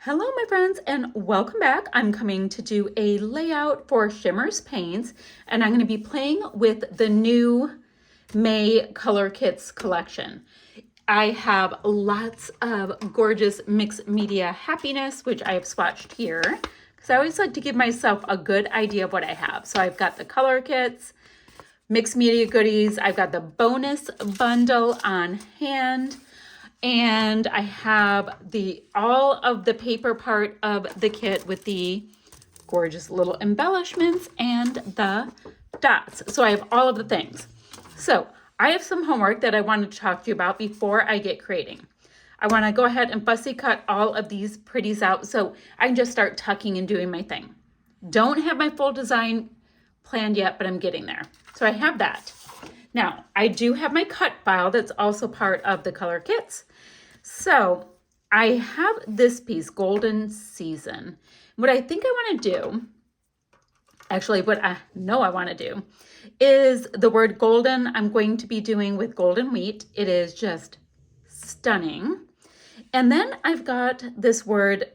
Hello my friends and welcome back. I'm coming to do a layout for Shimmerz paints and I'm going to be playing with the new May Color Kits collection. I have lots of gorgeous mixed media happiness, which I have swatched here because I always like to give myself a good idea of what I have. So I've got the color kits, mixed media goodies, I've got the bonus bundle on hand, and I have all of the paper part of the kit with the gorgeous little embellishments and the dots. So I have all of the things. So I have some homework that I wanted to talk to you about before I get creating. I want to go ahead and fussy cut all of these pretties out so I can just start tucking and doing my thing. Don't have my full design planned yet, but I'm getting there. So I have that. Now, I do have my cut file that's also part of the color kits. So I have this piece, Golden Season. What I think I want to do, actually what I know I want to do, is the word golden I'm going to be doing with golden wheat. It is just stunning. And then I've got this word,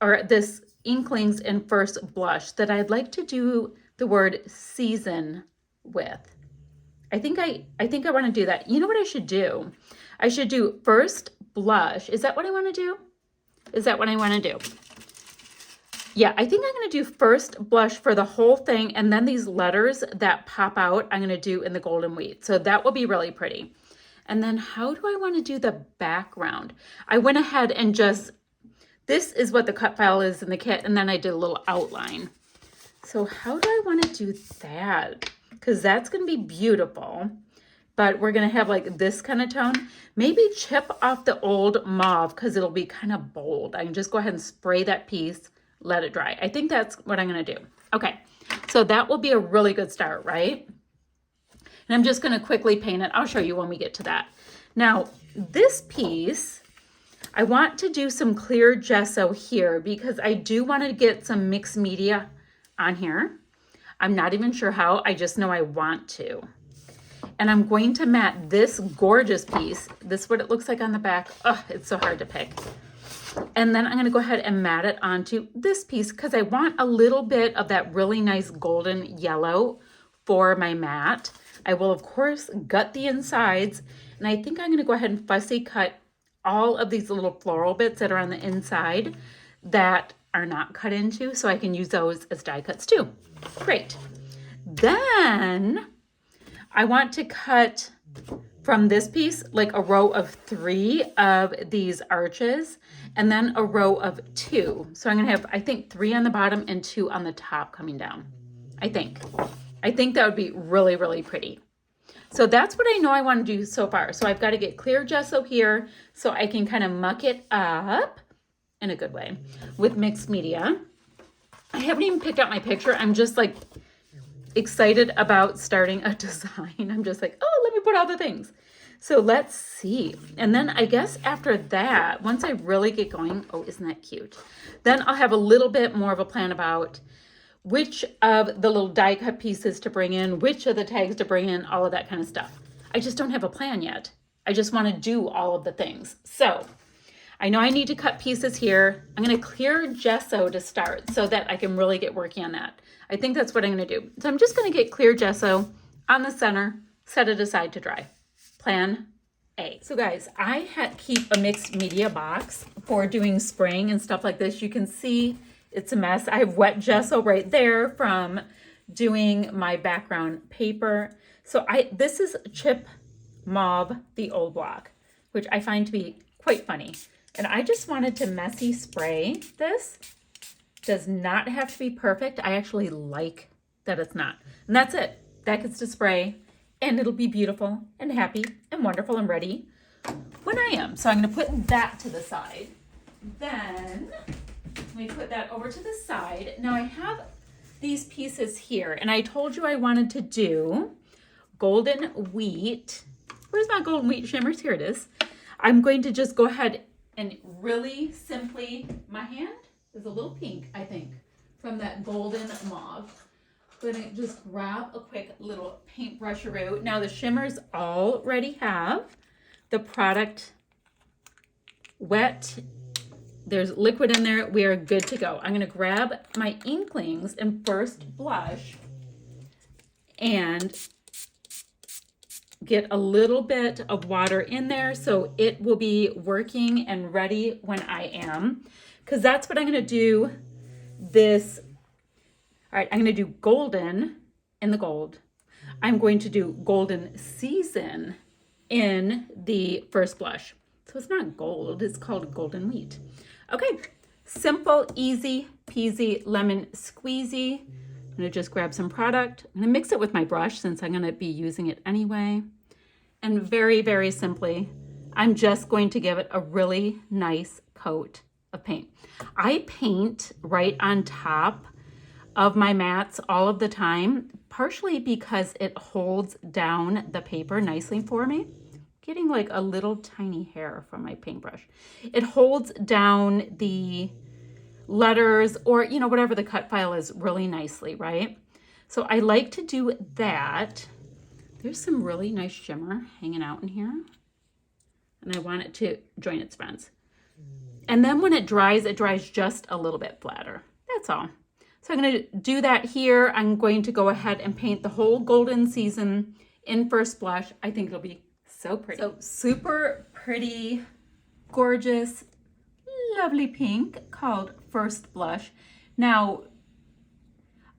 or this inklings in First Blush that I'd like to do the word season with. I think I want to do that. You know what I should do? I should do First Blush. Is that what I want to do? Is that what I want to do? Yeah, I think I'm going to do First Blush for the whole thing, and then these letters that pop out, I'm going to do in the golden wheat. So that will be really pretty. And then how do I want to do the background? I went ahead and this is what the cut file is in the kit, and then I did a little outline. So how do I want to do that? Because that's going to be beautiful, but we're going to have like this kind of tone. Maybe chip off the old mauve because it'll be kind of bold. I can just go ahead and spray that piece, let it dry. I think that's what I'm going to do. Okay, so that will be a really good start, right? And I'm just going to quickly paint it. I'll show you when we get to that. Now, this piece, I want to do some clear gesso here because I do want to get some mixed media on here. I'm not even sure how, I just know I want to. And I'm going to mat this gorgeous piece. This is what it looks like on the back. Oh, it's so hard to pick. And then I'm going to go ahead and mat it onto this piece because I want a little bit of that really nice golden yellow for my mat. I will, of course, gut the insides. And I think I'm going to go ahead and fussy cut all of these little floral bits that are on the inside that are not cut into, so I can use those as die cuts too. Great. Then I want to cut from this piece like a row of 3 of these arches and then a row of 2. So I'm going to have, I think, 3 on the bottom and 2 on the top coming down. I think that would be really, really pretty. So that's what I know I want to do so far. So I've got to get clear gesso here so I can kind of muck it up in a good way with mixed media. I haven't even picked out my picture. I'm just like excited about starting a design. I'm just like, oh, let me put all the things. So let's see. And then I guess after that, once I really get going, oh, isn't that cute? Then I'll have a little bit more of a plan about which of the little die cut pieces to bring in, which of the tags to bring in, all of that kind of stuff. I just don't have a plan yet. I just want to do all of the things. So I know I need to cut pieces here. I'm going to clear gesso to start so that I can really get working on that. I think that's what I'm going to do. So I'm just going to get clear gesso on the center, set it aside to dry. Plan A. So guys, I keep a mixed media box for doing spraying and stuff like this. You can see it's a mess. I have wet gesso right there from doing my background paper. So this is Chip Mauve, the old block, which I find to be quite funny. And I just wanted to messy spray this. Does not have to be perfect. I actually like that it's not. And that's it. That gets to spray and it'll be beautiful and happy and wonderful and ready when I am. So I'm going to put that to the side. Then let me put that over to the side. Now I have these pieces here and I told you I wanted to do golden wheat. Where's my golden wheat Shimmerz? Here it is. I'm going to just go ahead and really simply, my hand is a little pink, I think, from that golden mauve. I'm going to just grab a quick little paintbrusheroo. Now the Shimmerz already have the product wet There's liquid in there. We are good to go. I'm going to grab my Inklings in First Blush and get a little bit of water in there so it will be working and ready when I am. Because that's what I'm going to do this. All right, I'm going to do Golden in the gold. I'm going to do Golden Season in the First Blush. So it's not gold, it's called Golden Wheat. Okay, simple, easy peasy, lemon squeezy. I'm gonna just grab some product. I'm gonna mix it with my brush since I'm gonna be using it anyway. And very, very simply, I'm just going to give it a really nice coat of paint. I paint right on top of my mats all of the time, partially because it holds down the paper nicely for me. Getting like a little tiny hair from my paintbrush. It holds down the letters or, you know, whatever the cut file is really nicely, right? So I like to do that. There's some really nice shimmer hanging out in here. And I want it to join its friends. And then when it dries just a little bit flatter. That's all. So I'm going to do that here. I'm going to go ahead and paint the whole Golden Season in First Blush. I think it'll be so pretty. So super pretty, gorgeous, lovely pink called First Blush. Now,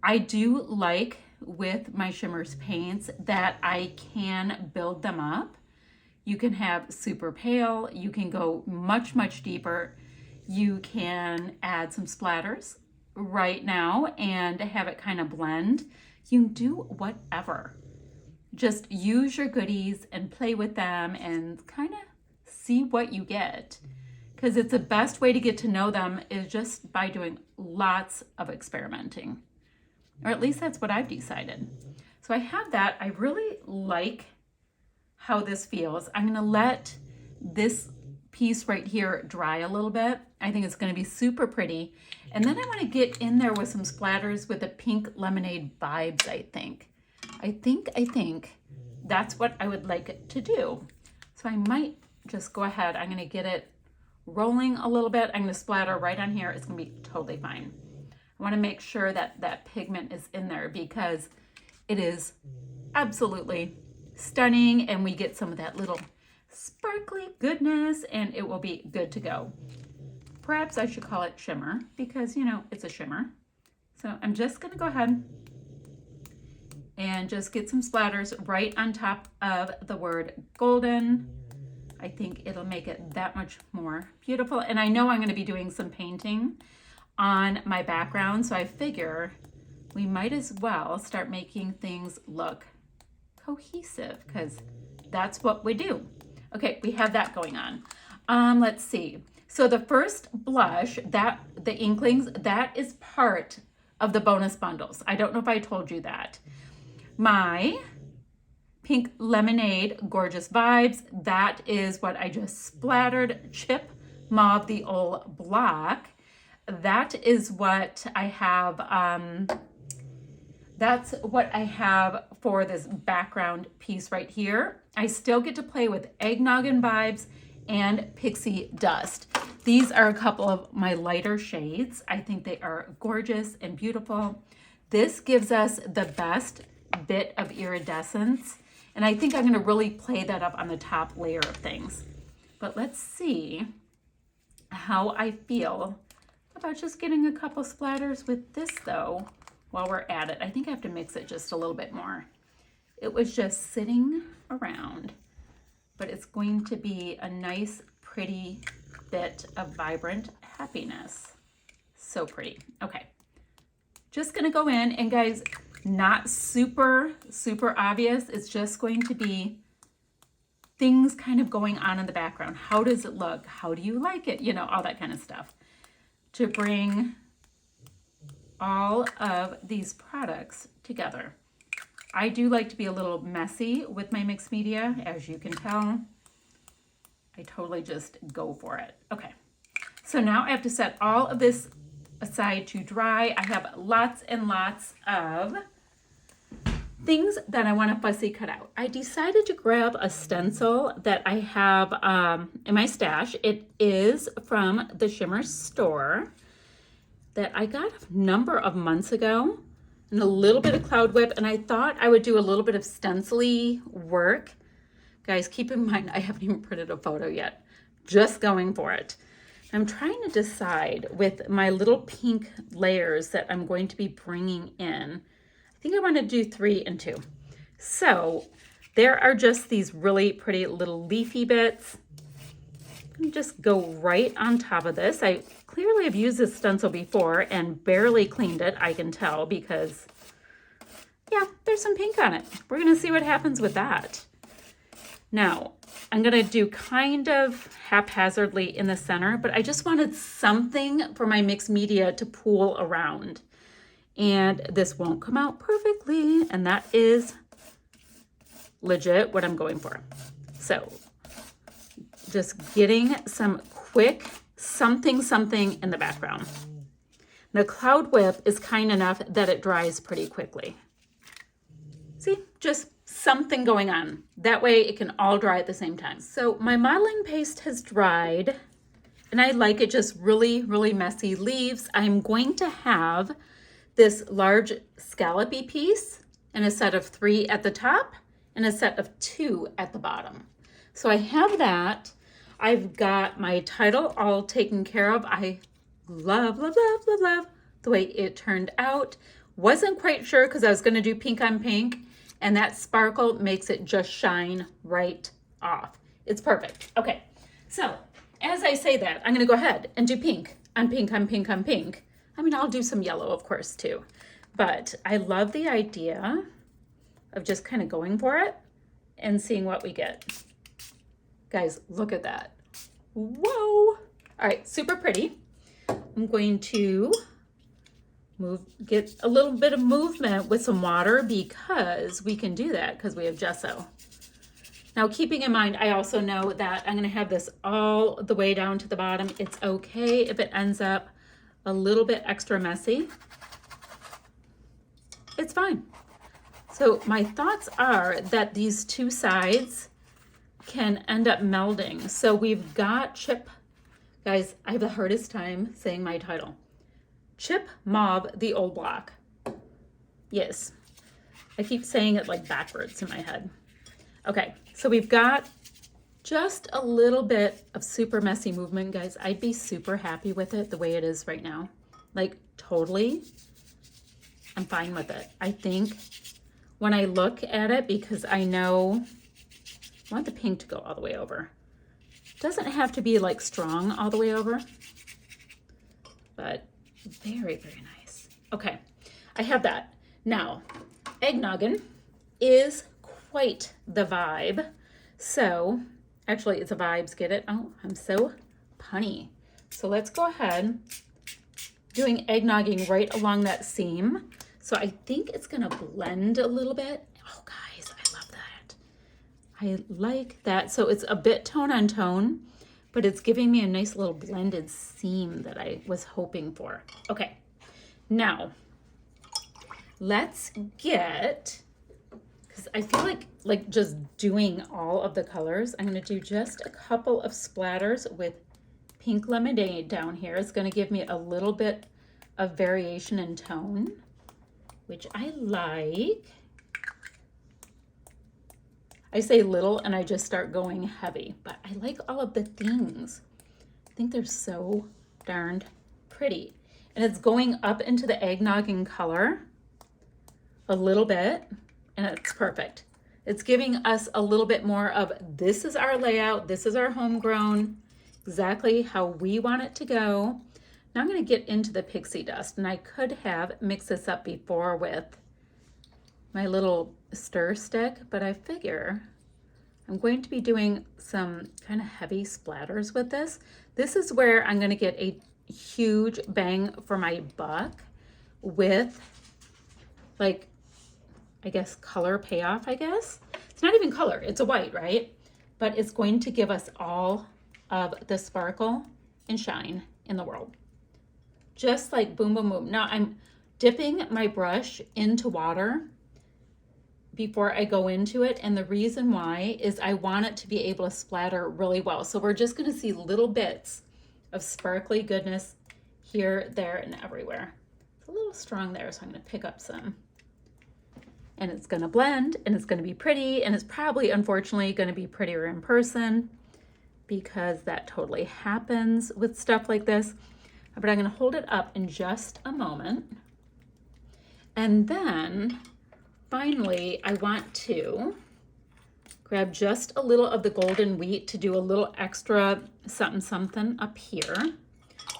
I do like with my Shimmerz paints that I can build them up. You can have super pale, you can go much, much deeper. You can add some splatters right now and have it kind of blend. You can do whatever. Just use your goodies and play with them and kind of see what you get. Because it's the best way to get to know them is just by doing lots of experimenting. Or at least that's what I've decided. So I have that. I really like how this feels. I'm going to let this piece right here dry a little bit. I think it's going to be super pretty. And then I want to get in there with some splatters with the pink lemonade vibes, I think. I think that's what I would like it to do. So I might just go ahead. I'm going to get it rolling a little bit. I'm going to splatter right on here. It's going to be totally fine. I want to make sure that that pigment is in there because it is absolutely stunning and we get some of that little sparkly goodness and it will be good to go. Perhaps I should call it shimmer because, you know, it's a shimmer. So I'm just going to go ahead and just get some splatters right on top of the word golden. I think it'll make it that much more beautiful. And I know I'm going to be doing some painting on my background, so I figure we might as well start making things look cohesive because that's what we do. Okay, we have that going on. Let's see. So the first blush, that the Inklings, that is part of the bonus bundles. I don't know if I told you that. My pink lemonade gorgeous vibes, that is what I just splattered. Chip mauve the old block, that is what I have. That's what I have for this background piece right here. I still get to play with eggnoggin vibes and pixie dust. These are a couple of my lighter shades. I think they are gorgeous and beautiful. This gives us the best bit of iridescence. And I think I'm going to really play that up on the top layer of things. But let's see how I feel about just getting a couple splatters with this though while we're at it. I think I have to mix it just a little bit more. It was just sitting around, but it's going to be a nice, pretty bit of vibrant happiness. So pretty. Okay. Just going to go in and guys, not super obvious. It's just going to be things kind of going on in the background. How does it look? How do you like it? You know, all that kind of stuff. To bring all of these products together. I do like to be a little messy with my mixed media, as you can tell. I totally just go for it. Okay, so now I have to set all of this aside to dry. I have lots and lots of things that I want to fussy cut out. I decided to grab a stencil that I have in my stash. It is from the Shimmerz store that I got a number of months ago, and a little bit of Cloud Whip, and I thought I would do a little bit of stencil-y work. Guys, keep in mind, I haven't even printed a photo yet. Just going for it. I'm trying to decide with my little pink layers that I'm going to be bringing in. I think I want to do 3 and 2. So there are just these really pretty little leafy bits. I'm going to just go right on top of this. I clearly have used this stencil before and barely cleaned it, I can tell, because yeah, there's some pink on it. We're going to see what happens with that. Now, I'm going to do kind of haphazardly in the center, but I just wanted something for my mixed media to pool around. And this won't come out perfectly, and that is legit what I'm going for. So just getting some quick something in the background. The Cloud Whip is kind enough that it dries pretty quickly. See, just something going on. That way it can all dry at the same time. So my modeling paste has dried, and I like it just really, really messy leaves. I'm going to have this large scallopy piece and a set of 3 at the top and a set of 2 at the bottom. So I have that. I've got my title all taken care of. I love the way it turned out. Wasn't quite sure because I was going to do pink on pink, and that sparkle makes it just shine right off. It's perfect. Okay, so as I say that, I'm going to go ahead and do pink on pink on pink on pink. I mean, I'll do some yellow, of course, too. But I love the idea of just kind of going for it and seeing what we get. Guys, look at that. Whoa. All right, super pretty. I'm going to get a little bit of movement with some water because we can do that because we have gesso. Now, keeping in mind, I also know that I'm going to have this all the way down to the bottom. It's okay if it ends up a little bit extra messy. It's fine. So my thoughts are that these 2 sides can end up melding. So we've got Chip. Guys, I have the hardest time saying my title. Chip Mauve, the Old Block. Yes. I keep saying it like backwards in my head. Okay, so we've got just a little bit of super messy movement, guys. I'd be super happy with it the way it is right now. Like, totally. I'm fine with it. I think when I look at it, because I know I want the pink to go all the way over. It doesn't have to be like strong all the way over, but very, very nice. Okay, I have that. Now, eggnoggin is quite the vibe. So, actually, it's a vibes, get it? Oh, I'm so punny. So let's go ahead, doing eggnogging right along that seam. So I think it's gonna blend a little bit. Oh, guys, I love that. I like that. So it's a bit tone on tone, but it's giving me a nice little blended seam that I was hoping for. Okay, now let's get, because I feel like just doing all of the colors, I'm gonna do just a couple of splatters with pink lemonade down here. It's gonna give me a little bit of variation in tone, which I like. I say little and I just start going heavy, but I like all of the things. I think they're so darned pretty. And it's going up into the eggnogging color a little bit, and it's perfect. It's giving us a little bit more of, this is our layout, this is our homegrown, exactly how we want it to go. Now I'm going to get into the pixie dust, and I could have mixed this up before with my little stir stick, but I figure I'm going to be doing some kind of heavy splatters with this. This is where I'm going to get a huge bang for my buck with, like, I guess color payoff, I guess. It's not even color, it's a white, right? But it's going to give us all of the sparkle and shine in the world. Just like boom, boom, boom. Now I'm dipping my brush into water before I go into it. And the reason why is I want it to be able to splatter really well. So we're just going to see little bits of sparkly goodness here, there, and everywhere. It's a little strong there, so I'm going to pick up some. And it's going to blend, and it's going to be pretty, and it's probably, unfortunately, going to be prettier in person because that totally happens with stuff like this. But I'm going to hold it up in just a moment. And then finally, I want to grab just a little of the golden wheat to do a little extra something something up here,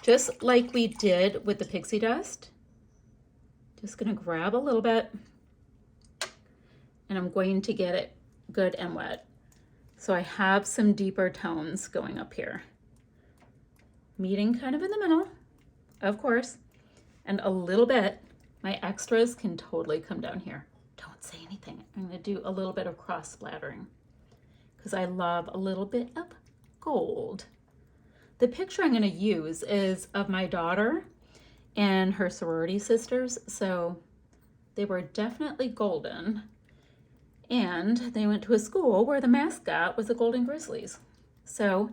just like we did with the pixie dust. Just gonna grab a little bit, and I'm going to get it good and wet. So I have some deeper tones going up here, meeting kind of in the middle, of course, and a little bit. My extras can totally come down here. Don't say anything. I'm going to do a little bit of cross splattering because I love a little bit of gold. The picture I'm going to use is of my daughter and her sorority sisters. So they were definitely golden. And they went to a school where the mascot was the Golden Grizzlies. So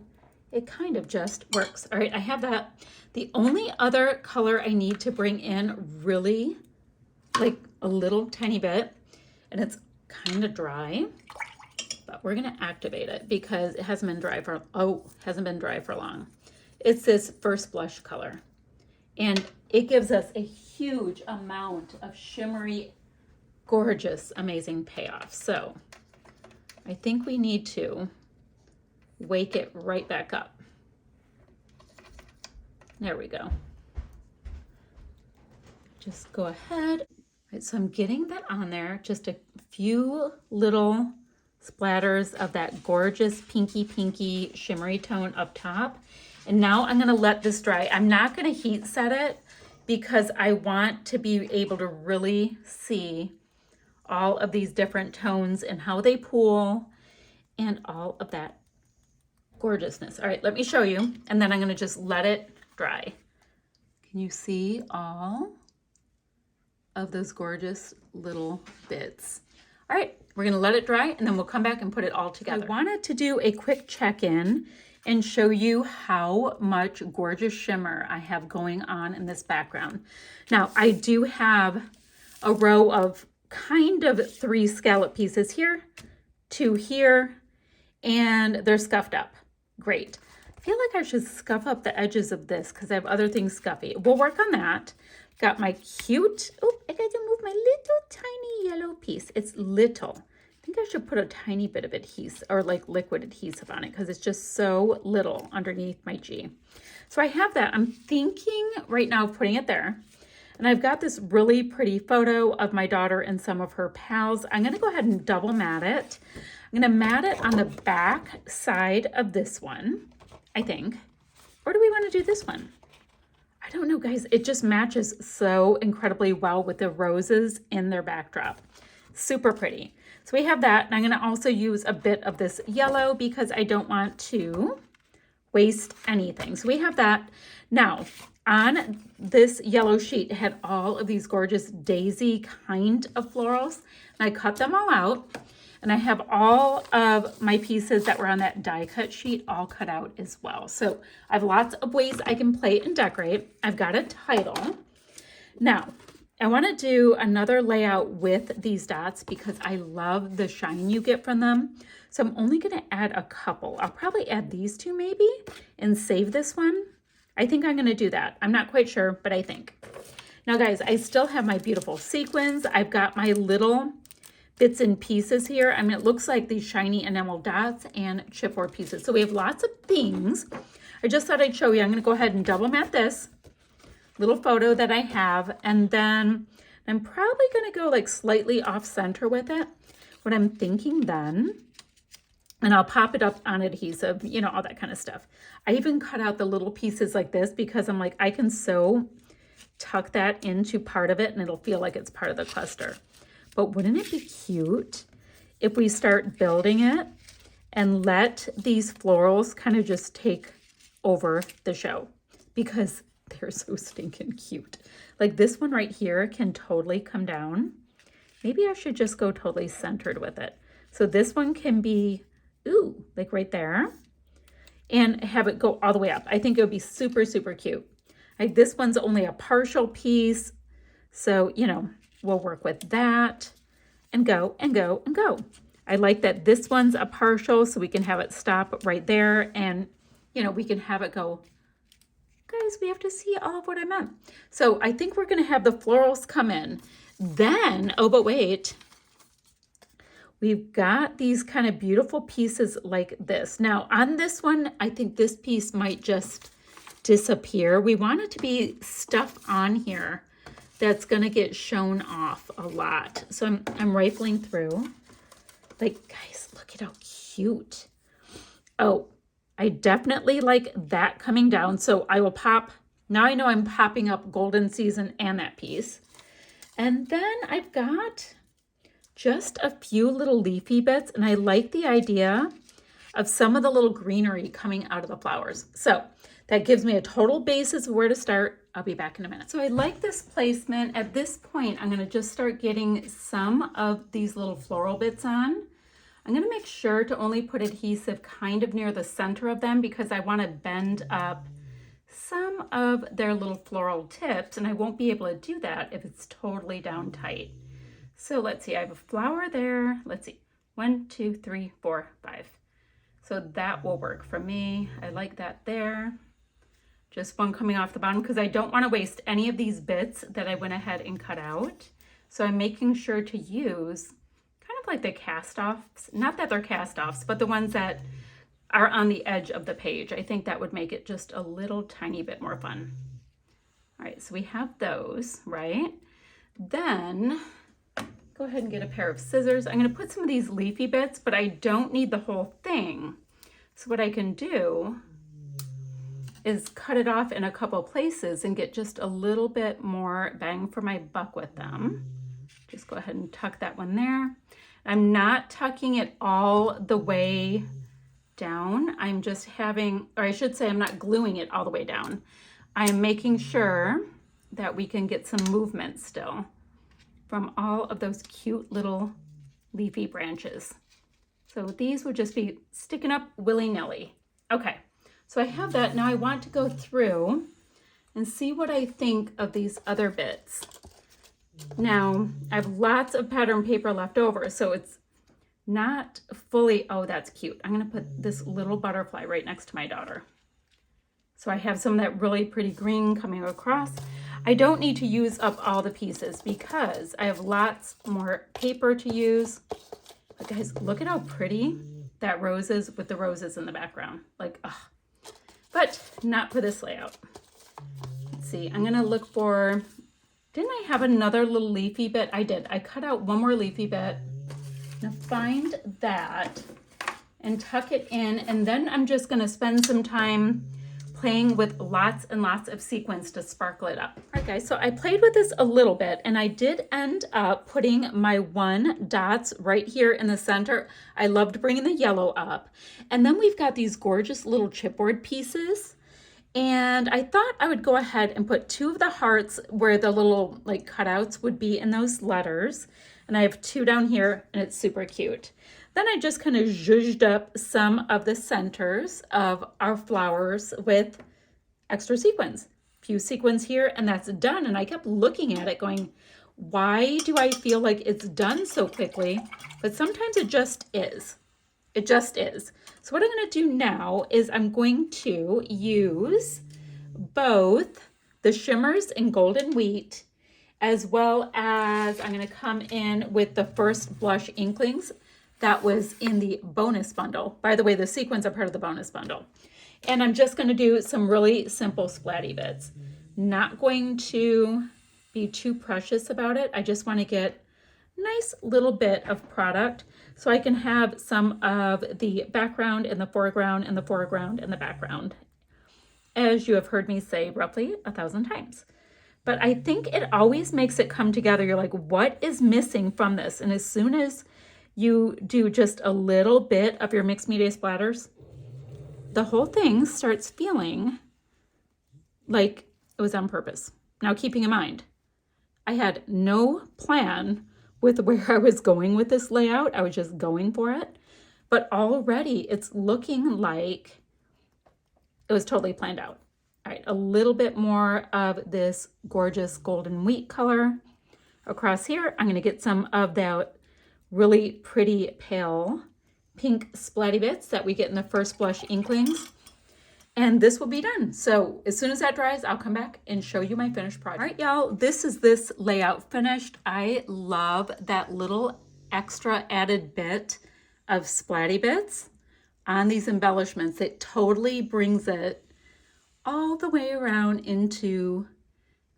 it kind of just works. All right, I have that. The only other color I need to bring in really, like a little tiny bit, and it's kind of dry, but we're gonna activate it because it hasn't been dry for, long. It's this First Blush color. And it gives us a huge amount of shimmery, gorgeous, amazing payoff. So I think we need to wake it right back up. There we go. Just go ahead. Right, so I'm getting that on there, just a few little splatters of that gorgeous pinky shimmery tone up top. And now I'm gonna let this dry. I'm not gonna heat set it because I want to be able to really see all of these different tones and how they pool and all of that gorgeousness. All right, let me show you, and then I'm gonna just let it dry. Can you see all of those gorgeous little bits? All right, we're gonna let it dry, and then we'll come back and put it all together. I wanted to do a quick check-in and show you how much gorgeous shimmer I have going on in this background. Now, I do have a row of kind of 3 scallop pieces here, 2 here, and they're scuffed up. Great. I feel like I should scuff up the edges of this because I have other things scuffy. We'll work on that. Got my cute, oh, I got to move my little tiny yellow piece. It's little. I think I should put a tiny bit of adhesive or like liquid adhesive on it because it's just so little underneath my G. So I have that. I'm thinking right now of putting it there. And I've got this really pretty photo of my daughter and some of her pals. I'm going to go ahead and double mat it. I'm going to mat it on the back side of this one, I think. Or do we want to do this one? I don't know, guys. It just matches so incredibly well with the roses in their backdrop. Super pretty. So we have that. And I'm going to also use a bit of this yellow because I don't want to waste anything. So we have that. Now, on this yellow sheet, it had all of these gorgeous daisy kind of florals. And I cut them all out. And I have all of my pieces that were on that die cut sheet all cut out as well. So I have lots of ways I can play and decorate. I've got a title. Now, I want to do another layout with these dots because I love the shine you get from them. So I'm only going to add a couple. I'll probably add these 2 maybe and save this one. I think I'm going to do that. I'm not quite sure, but I think. Now, guys, I still have my beautiful sequins. I've got my little bits and pieces here. I mean, it looks like these shiny enamel dots and chipboard pieces. So we have lots of things. I just thought I'd show you. I'm going to go ahead and double mat this little photo that I have. And then I'm probably going to go like slightly off center with it. What I'm thinking then, and I'll pop it up on adhesive, you know, all that kind of stuff. I even cut out the little pieces like this because I'm like, I can so tuck that into part of it and it'll feel like it's part of the cluster. But wouldn't it be cute if we start building it and let these florals kind of just take over the show? Because they're so stinking cute. Like this one right here can totally come down Maybe I should just go totally centered with it. So this one can be, ooh, like right there, and have it go all the way up. I think it would be super, super cute. This one's only a partial piece, so, you know, we'll work with that and go and go and go. I like that this one's a partial, so we can have it stop right there, and, you know, we can have it go. Guys, we have to see all of what I meant. So I think we're going to have the florals come in. Then, oh, but wait. We've got these kind of beautiful pieces like this. Now, on this one, I think this piece might just disappear. We want it to be stuff on here that's going to get shown off a lot. So I'm rifling through. Like, guys, look at how cute. Oh, I definitely like that coming down. So I will pop. Now I know I'm popping up Golden Season and that piece. And then I've got just a few little leafy bits, and I like the idea of some of the little greenery coming out of the flowers. So that gives me a total basis of where to start. I'll be back in a minute. So I like this placement. At this point, I'm gonna just start getting some of these little floral bits on. I'm gonna make sure to only put adhesive kind of near the center of them because I wanna bend up some of their little floral tips, and I won't be able to do that if it's totally down tight. So let's see, I have a flower there. Let's see, 1, 2, 3, 4, 5. So that will work for me. I like that there. Just one coming off the bottom because I don't want to waste any of these bits that I went ahead and cut out. So I'm making sure to use kind of like the cast-offs, not that they're cast-offs, but the ones that are on the edge of the page. I think that would make it just a little tiny bit more fun. All right, so we have those, right? Then go ahead and get a pair of scissors. I'm going to put some of these leafy bits, but I don't need the whole thing. So what I can do is cut it off in a couple places and get just a little bit more bang for my buck with them. Just go ahead and tuck that one there. I'm not tucking it all the way down. I'm just having, or I should say I'm not gluing it all the way down. I'm making sure that we can get some movement still from all of those cute little leafy branches. So these would just be sticking up willy-nilly. Okay, so I have that. Now I want to go through and see what I think of these other bits. Now, I have lots of pattern paper left over, so it's not fully, oh, that's cute. I'm gonna put this little butterfly right next to my daughter. So I have some of that really pretty green coming across. I don't need to use up all the pieces because I have lots more paper to use. But guys, look at how pretty that rose is with the roses in the background. Like, ugh. But not for this layout. Let's see, I'm gonna look for, didn't I have another little leafy bit? I did. I cut out one more leafy bit. Now find that and tuck it in, and then I'm just gonna spend some time playing with lots and lots of sequins to sparkle it up. All right, guys, so I played with this a little bit, and I did end up putting my 1 dots right here in the center. I loved bringing the yellow up. And then we've got these gorgeous little chipboard pieces. And I thought I would go ahead and put 2 of the hearts where the little like cutouts would be in those letters. And I have 2 down here, and it's super cute. Then I just kind of zhuzhed up some of the centers of our flowers with extra sequins. A few sequins here, and that's done. And I kept looking at it going, why do I feel like it's done so quickly? But sometimes it just is. It just is. So what I'm going to do now is I'm going to use both the Shimmerz and Golden Wheat, as well as I'm going to come in with the first blush inklings that was in the bonus bundle. By the way, the sequins are part of the bonus bundle. And I'm just going to do some really simple splatty bits. Not going to be too precious about it. I just want to get a nice little bit of product so I can have some of the background in the foreground and the foreground and the background, as you have heard me say roughly 1,000 times. But I think it always makes it come together. You're like, what is missing from this? And as soon as you do just a little bit of your mixed media splatters, the whole thing starts feeling like it was on purpose. Now, keeping in mind, I had no plan with where I was going with this layout. I was just going for it. But already it's looking like it was totally planned out. All right, a little bit more of this gorgeous golden wheat color across here. I'm going to get some of that really pretty pale pink splatty bits that we get in the first blush inklings. And this will be done. So as soon as that dries, I'll come back and show you my finished project. All right, y'all, this is this layout finished. I love that little extra added bit of splatty bits on these embellishments. It totally brings it all the way around into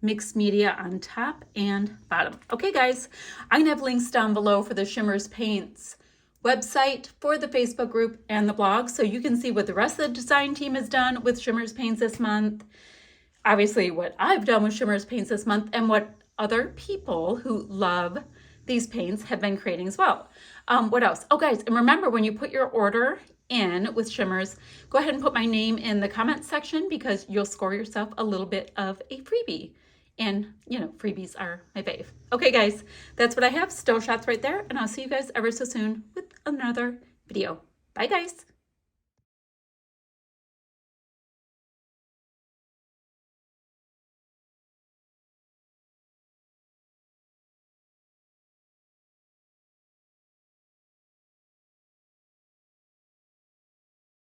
mixed media on top and bottom. Okay, guys, I'm gonna have links down below for the Shimmerz Paints website, for the Facebook group and the blog, so you can see what the rest of the design team has done with Shimmerz Paints this month. Obviously, what I've done with Shimmerz Paints this month and what other people who love these paints have been creating as well. What else? Oh, guys, and remember, when you put your order in with Shimmerz, go ahead and put my name in the comments section because you'll score yourself a little bit of a freebie. And, you know, freebies are my fave. Okay, guys, that's what I have. Still shots right there. And I'll see you guys ever so soon with another video. Bye, guys.